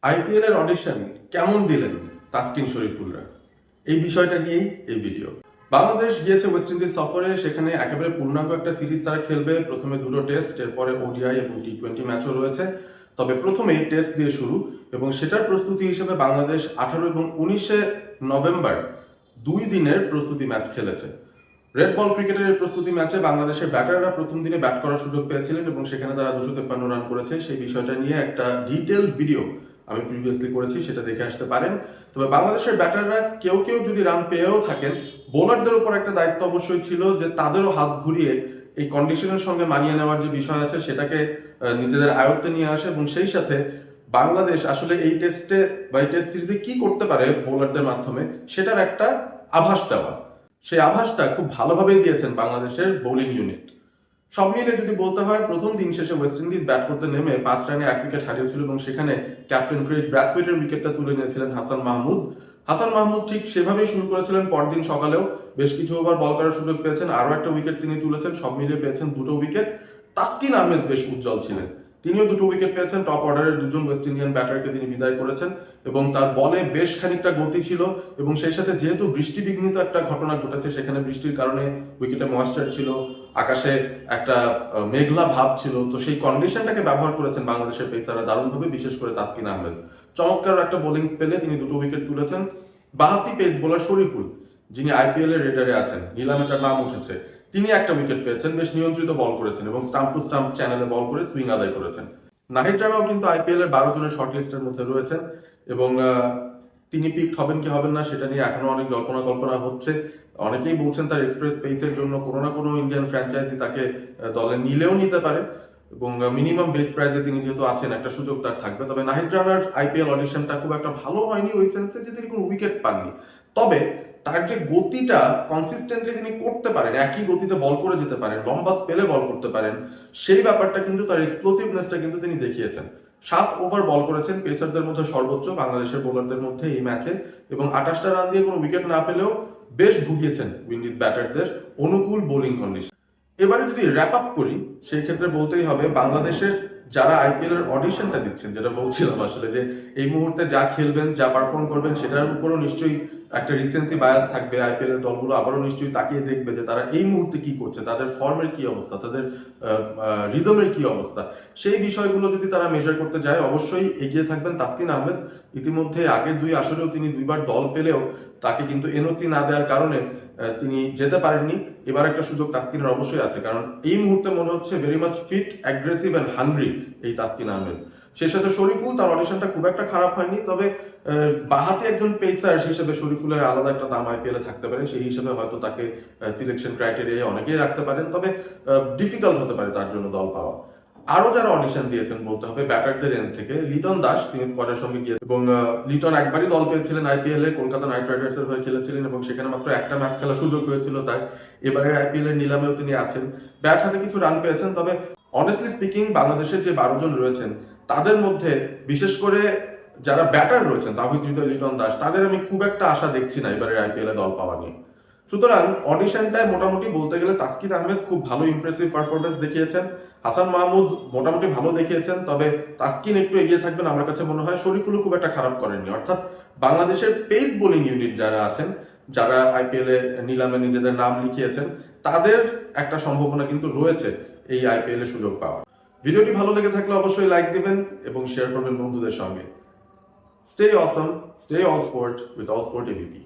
IPL এর audition কেমন দিলেন তাসকিন শরীফুলরা, এই বিষয়টা নিয়েই এই ভিডিও। বাংলাদেশ গিয়েছে ওয়েস্ট ইন্ডিজ সফরে, সেখানে একেবারে পূর্ণাঙ্গ একটা সিরিজ তারা খেলবে। প্রথমে দুটো টেস্ট, এরপরে ওডিআই এবং টি-20 ম্যাচও রয়েছে। তবে প্রথমেই টেস্ট দিয়ে শুরু, এবং সেটার প্রস্তুতি হিসেবে বাংলাদেশ 18 এবং 19 নভেম্বর 2 দিনের প্রস্তুতি ম্যাচ খেলেছে। রেড বল ক্রিকেটের প্রস্তুতি ম্যাচে বাংলাদেশের ব্যাটাররা প্রথম দিনে ব্যাট করার সুযোগ পেয়েছিলেন এবং সেখানে তারা 253 রান করেছে। সেই বিষয়টা নিয়ে একটা ডিটেল ভিডিও আমি প্রিভিয়াসলি করেছি, সেটা দেখে আসতে পারেন। তবে বাংলাদেশের ব্যাটাররা কেউ কেউ যদি রান পেয়েও থাকেন, বোলারদের উপর একটা দায়িত্ব অবশ্যই ছিল যে তাদেরও হাত ঘুরিয়ে এই কন্ডিশনের সঙ্গে মানিয়ে নেওয়ার যে বিষয় আছে সেটাকে নিজেদের আয়ত্তে নিয়ে আসে, এবং সেই সাথে বাংলাদেশ আসলে এই টেস্টে বা এই টেস্ট সিরিজে কি করতে পারে বোলারদের মাধ্যমে সেটার একটা আভাস দেওয়া। সেই আভাসটা খুব ভালোভাবেই দিয়েছেন বাংলাদেশের বোলিং ইউনিট। সব মিলে যদি বলতে হয়, প্রথম দিন শেষে ওয়েস্ট ইন্ডিজ ব্যাট করতে নেমে 5 রানে 1 উইকেট হারিয়েছিল, এবং সেখানে ক্যাপ্টেন ক্রেইগ ব্র্যাথওয়েটের উইকেটটা তুলে নিয়েছিলেন হাসান মাহমুদ। হাসান মাহমুদ ঠিক সেভাবেই শুরু করেছিলেন। পরদিন সকালেও বেশ কিছু ওভার বল করার সুযোগ পেয়েছেন, আরও একটা উইকেট তিনি তুলেছেন, সব মিলিয়ে পেয়েছেন 2টো উইকেট। তাসকিন আহমেদ বেশ উজ্জ্বল ছিলেন, তিনিও 2টো উইকেট পেয়েছেন। টপ অর্ডারের 2জন ওয়েস্ট ইন্ডিয়ান ব্যাটারকে তিনি বিদায় করেছেন, এবং তার বলে বেশ খানিকটা গতি ছিল। এবং সেই সাথে যেহেতু বৃষ্টি বিঘ্নিত একটা ঘটনা ঘটেছে, সেখানে বৃষ্টির কারণে উইকেটে ময়েশ্চার ছিল, আকাশে একটা মেঘলা ভাব ছিল, তো সেই কন্ডিশনটাকে ব্যবহার করেছেন বাংলাদেশের পেসাররা দারুণভাবে, বিশেষ করে তাসকিন আহমেদ। চমৎকার একটা বোলিং স্পেলে তিনি 2টো উইকেট তুলেছেন। বাহাতি পেস বোলার শরীফুল, যিনি আইপিএল এর রেডারে আছেন, নিলামে তার নাম উঠেছে, তিনি একটা উইকেট পেয়েছেন। বেশ নিয়ন্ত্রিত বল করেছেন এবং স্টাম্প টু স্টাম্প চ্যানেলে বল করে সুইং আদায় করেছেন। নাহিদ রানাও কিন্তু আইপিএল এর 12 জনের শর্টলিস্টের মধ্যে রয়েছেন, এবং তিনি পিক হবেন কি হবেন না সেটা নিয়ে এখনো অনেক জল্পনা কল্পনা হচ্ছে। অনেকেই বলছেন তার এক্সপ্রেস পেসের জন্য কোনো না কোনো ইন্ডিয়ান ফ্র্যাঞ্চাইজি তাকে দলে নিলেও নিতে পারে, এবং মিনিমাম বেস প্রাইসে তিনি যেহেতু আছেন, একটা সুযোগ তার থাকবে। তবে নাহিদ রানার আইপিএল অডিশনটা খুব একটা ভালো হয়নি ওই সেন্সে যে তিনি কোনো উইকেট পাননি। তবে তার যে গতিটা কনসিস্টেন্টলি তিনি করতে পারেন, একই গতিতে বল করে যেতে পারেন, লম্বা স্পেলে বল করতে পারেন, সেই ব্যাপারটা কিন্তু, তার এক্সপ্লোসিভনেসটা কিন্তু তিনি দেখিয়েছেন। 7 ওভার বল করেছেন, পেসারদের মধ্যে সর্বোচ্চ বাংলাদেশের বোলারদের মধ্যে এই ম্যাচে, এবং 28টা রান দিয়ে কোনো উইকেট না পেলেও বেশ ভুগিয়েছেন উইন্ডিজ ব্যাটারদের অনুকূল বোলিং কন্ডিশন। এবারে যদি র্যাপ আপ করি, সেই ক্ষেত্রে বলতেই হবে বাংলাদেশের যারা আইপিএল এর অডিশনটা দিচ্ছেন, যেটা বলছিলাম আসলে যে এই মুহূর্তে যা খেলবেন, যা পারফর্ম করবেন, সেটার উপরও নিশ্চয়ই একটা রিসেন্সি বায়াস থাকবে। আইপিএল এর দলগুলো আবারও নিশ্চয়ই তাকিয়ে দেখবে যে তারা এই মুহূর্তে কি করছে, তাদের ফর্মের কি অবস্থা, তাদের রিদমের কি অবস্থা। সেই বিষয়গুলো যদি তারা মেজার করতে যায়, অবশ্যই এগিয়ে থাকবেন তাসকিন আহমেদ। ইতিমধ্যে আগের 2 আসরেও তিনি 2বার দল পেলেও তাকে কিন্তু এনওসি না দেওয়ার কারণে তিনি যেতে পারেননি। এবার একটা সুযোগ তাসকিনের অবশ্যই আছে, কারণ এই মুহূর্তে মনে হচ্ছে very much fit, aggressive and hungry এই তাসকিন আহমেদ। সেই সাথে শরীফুল, তার অডিশনটা খুব একটা খারাপ হয়নি, তবে বাহাতি একজন পেসার হিসেবে শরীফুলের আলাদা একটা দাম আইপিএল এ থাকতে পারে। সেই হিসেবে হয়তো তাকে সিলেকশন ক্রাইটেরিয়ায় অনেকেই রাখতে পারেন, তবে ডিফিকাল্ট হতে পারে তার জন্য দল পাওয়া। আরো যারা অডিশন দিয়েছেন বলতে হবে ব্যাটারদের এন্ড থেকে, লিটন দাস তিনি স্কোয়াডের সঙ্গে গিয়ে, এবং লিটন একবারই দল পেয়েছিলেন আইপিএল এ, কলকাতা নাইট রাইডার্স এর হয়ে খেলেছিলেন, এবং সেখানে মাত্র একটা ম্যাচ খেলার সুযোগ হয়েছিল তাই। এবারের আইপিএল এর নিলামেও তিনি আছেন, ব্যাট হাতে কিছু রান পেয়েছেন। তবে অনেস্টলি স্পিকিং, বাংলাদেশের যে 12 জন রয়েছেন তাদের মধ্যে বিশেষ করে যারা ব্যাটার রয়েছেন, তাহিদ হৃদয়, লিটন দাস, তাদের আমি খুব একটা আশা দেখছি না এবারের আইপিএল এ দল পাওয়া নিয়ে। সুতরাং অডিশনটায় মোটামুটি বলতে গেলে তাসকিন আহমেদ খুব ভালো ইমপ্রেসিভ পারফরমেন্স দেখিয়েছেন, হাসান মাহমুদ মোটামুটি ভালো দেখিয়েছেন, তবে তাসকিন একটু এগিয়ে থাকবেন আমার কাছে মনে হয়। শরীফুলও খুব একটা খারাপ করেননি। অর্থাৎ বাংলাদেশের পেস বোলিং ইউনিট যারা আছেন, যারা আইপিএল এ নিলামে নিজেদের নাম লিখিয়েছেন, তাদের একটা সম্ভাবনা কিন্তু রয়েছে এই আইপিএল এ সুযোগ পাওয়ার। ভিডিওটি ভালো লেগে থাকলে অবশ্যই লাইক দিবেন এবং শেয়ার করবেন বন্ধুদের সঙ্গে। Stay Assam, stay all sport with all sport ABP.